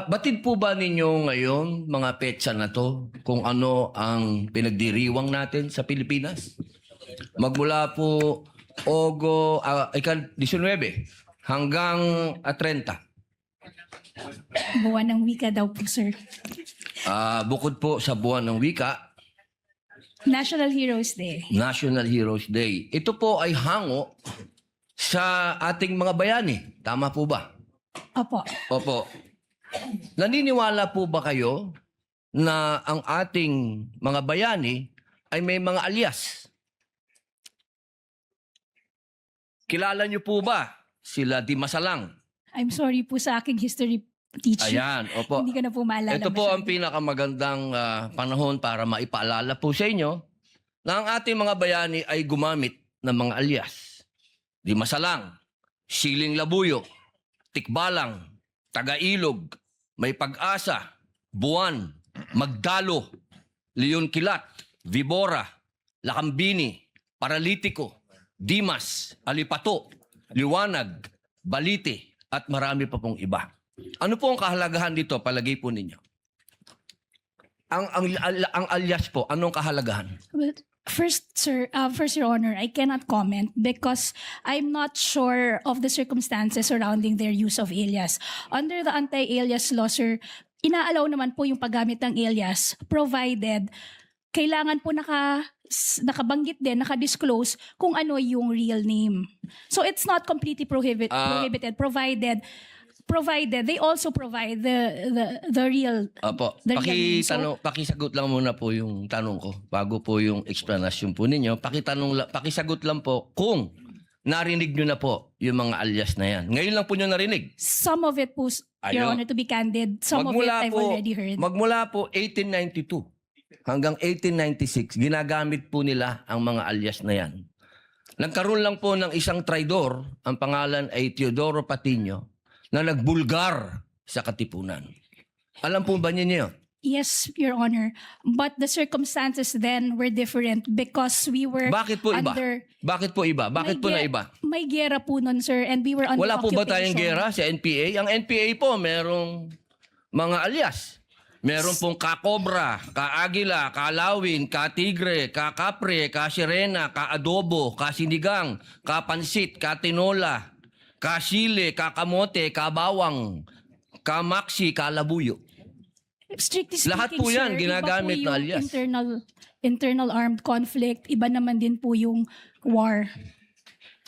Batid po ba ninyo ngayon, mga petsa na to, kung ano ang pinagdiriwang natin sa Pilipinas? Magmula po 19 hanggang 30. Buwan ng wika daw po, sir. Bukod po sa buwan ng wika, National Heroes Day. National Heroes Day. Ito po ay hango sa ating mga bayani. Tama po ba? Opo. Opo. Naniniwala po ba kayo na ang ating mga bayani ay may mga alias? Kilala niyo po ba sila Di Masalang? I'm sorry po sa aking history teacher. Ayan, opo. Hindi ko na po maalala. Ito po ang masyado. pinakamagandang panahon para maipaalala po sa inyo na ang ating mga bayani ay gumamit ng mga alias. Di Masalang, Siling Labuyo, Tikbalang, Tagailog, May Pag-asa, Buwan, Magdalo, Leon Kilat, Vibora, Lakambini, Paralitiko, Dimas, Alipato, Liwanag, Balite, at marami pa pong iba. Ano po ang kahalagahan dito, palagay po ninyo? Ang alias po, anong kahalagahan? Well, first, sir, Your Honor, I cannot comment because I'm not sure of the circumstances surrounding their use of alias. Under the anti-alias law, sir, inaalaw naman po yung paggamit ng alias provided kailangan po nakabanggit din, nakadisclose kung ano yung real name. So it's not completely prohibited provided they also provide the real Opo. the real name. So, Pakisagot lang muna po yung tanong ko bago po yung explanation po ninyo. Pakisagot lang po kung narinig nyo na po yung mga alias na yan. Ngayon lang po nyo narinig. some of it po, Your Ayun. Honor, to be candid, some of it I've already heard. Magmula po 1892 hanggang 1896, ginagamit po nila ang mga alias na yan. Nagkaroon lang po ng isang traidor, ang pangalan ay Teodoro Patiño, na nagbulgar sa Katipunan. Alam po ba niyo yun? Yes, Your Honor. But the circumstances then were different because we were Bakit po iba? under... Bakit po iba? Bakit po na iba? May gera po nun, sir, and we were under Wala po ba occupation. tayong gera sa NPA? Ang NPA po, merong mga alias. Meron pong ka-Cobra, ka-Agila, ka-Lawin, ka-Tigre, ka-Kapre, ka-Sirena, ka-Adobo, ka-Sinigang, ka-Pansit, ka-Tinola, ka-Sile, ka-Kamote, ka-Bawang, ka-Maxi, ka-Labuyo. Strictly speaking, Lahat po yan, sir, ginagamit iba po na yung alias. internal armed conflict, iba naman din po yung war.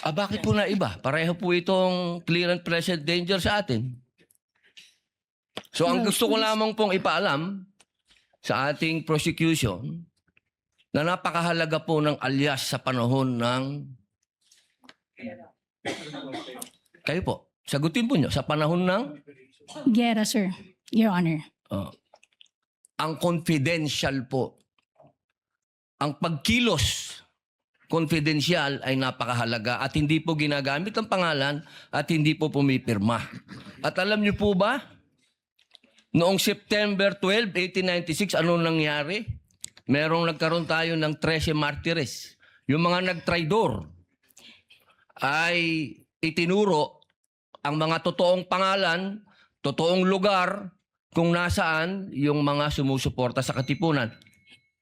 Bakit po na iba? Pareho po itong clear and present danger sa atin. So ang gusto ko lamang pong ipaalam sa ating prosecution na napakahalaga po ng alias sa panahon ng... Kayo po, sagutin po nyo, sa panahon ng... Gera, sir, Your Honor. Ang confidential po, ang pagkilos confidential ay napakahalaga at hindi po ginagamit ang pangalan at hindi po pumipirma. At alam niyo po ba, noong September 12, 1896, ano nangyari? Merong nagkaroon tayo ng 13 martires. Yung mga nagtraidor ay itinuro ang mga totoong pangalan, totoong lugar, kung nasaan yung mga sumusuporta sa Katipunan.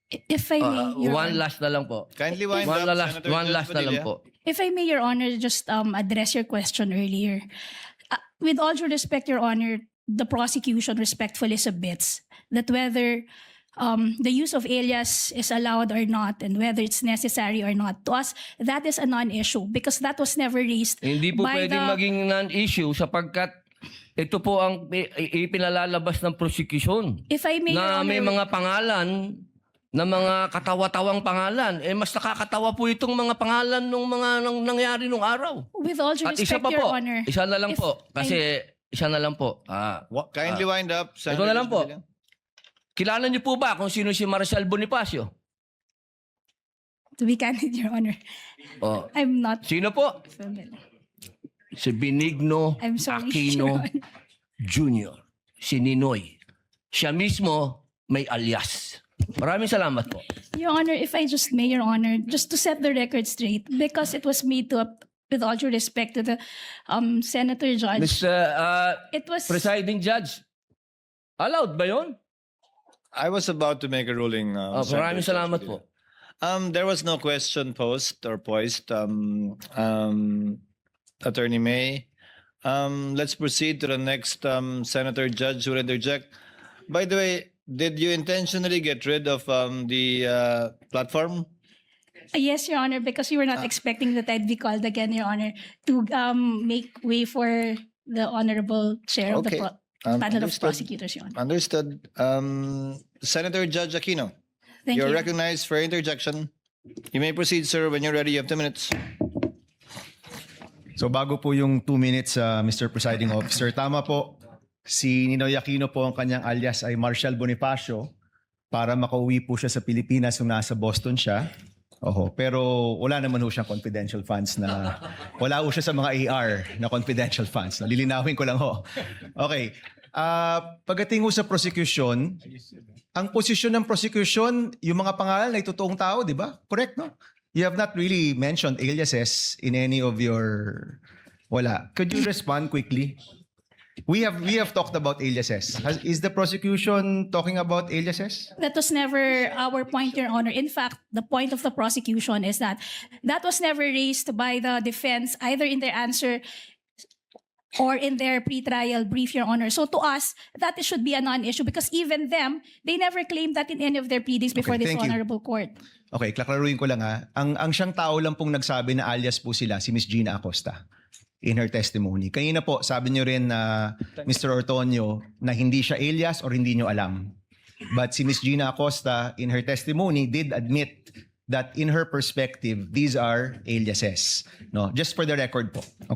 If I may, Your One Honor. last na lang po. Kindly wind One up, last, Senator one Judge last na lang Padilla. po. If I may, Your Honor, just address your question earlier. With all due respect, Your Honor, the prosecution respectfully submits that whether the use of alias is allowed or not and whether it's necessary or not, to us, that is a non-issue because that was never raised Hindi po by pwedeng the... maging non-issue sapagkat ito po ang ipinalalabas ng prosecution. If I may, Your Na may Honor, mga pangalan, na mga katawa-tawang pangalan. Mas nakakatawa po itong mga pangalan nung mga nangyari nung araw. with all due At isa respect, pa Your po, Honor, isa na lang if po. Kasi isa na lang po. Kindly wind up, Ito na lang Judge po. Padilla. Kilala niyo po ba kung sino si Marcel Bonifacio? to be candid, Your Honor, Oh. I'm not Sino po? familiar. Si Benigno I'm sorry, Your Aquino Honor. Jr. Si Ninoy. Siya mismo may alias. Maraming salamat po. Your Honor, if I just may, Your Honor, just to set the record straight, because it was made to, with all due respect to the Senator Judge, Mr. it was... Presiding Judge, Allowed ba yun? I was about to make a ruling. Maraming salamat po. There was no question posed or poised. Attorney May. Let's proceed to the next senator judge who will interject. By the way, did you intentionally get rid of the platform? Yes, Your Honor, because we were not expecting that I'd be called again, Your Honor, to make way for the honorable chair of the Okay. panel of Understood. prosecutors, Your Honor. Understood. Senator Judge Aquino, Thank you're you. recognized for interjection. You may proceed, sir, when you're ready. You have 2 minutes. So bago po yung 2 minutes, Mr. Presiding Officer, tama po, si Ninoy Aquino po ang kanyang alias ay Marshall Bonifacio para makauwi po siya sa Pilipinas nung nasa Boston siya. Oho, pero wala naman ho siyang confidential funds na, wala ho siya sa mga AR na confidential funds. Lilinawin ko lang ho. Okay, pagdating ho sa prosecution, ang posisyon ng prosecution, yung mga pangalan ay totoong tao, di ba? Correct, no? You have not really mentioned aliases in any of your... Wala. Could you respond quickly? We have talked about aliases. Is the prosecution talking about aliases? That was never our point, Your Honor. In fact, the point of the prosecution is that that was never raised by the defense, either in their answer or in their pretrial brief, Your Honor. So to us, that should be a non-issue because even them, they never claimed that in any of their pleadings before this thank you. honorable court. Okay, klaklaruin ko lang ha. Ang siyang tao lang pong nagsabi na alias po sila, si Miss Gina Acosta in her testimony. Kanina po, sabi niyo rin na Mr. Ortonio na hindi siya alias or hindi niyo alam. But si Miss Gina Acosta in her testimony did admit that in her perspective, these are aliases. No, just for the record po. Okay.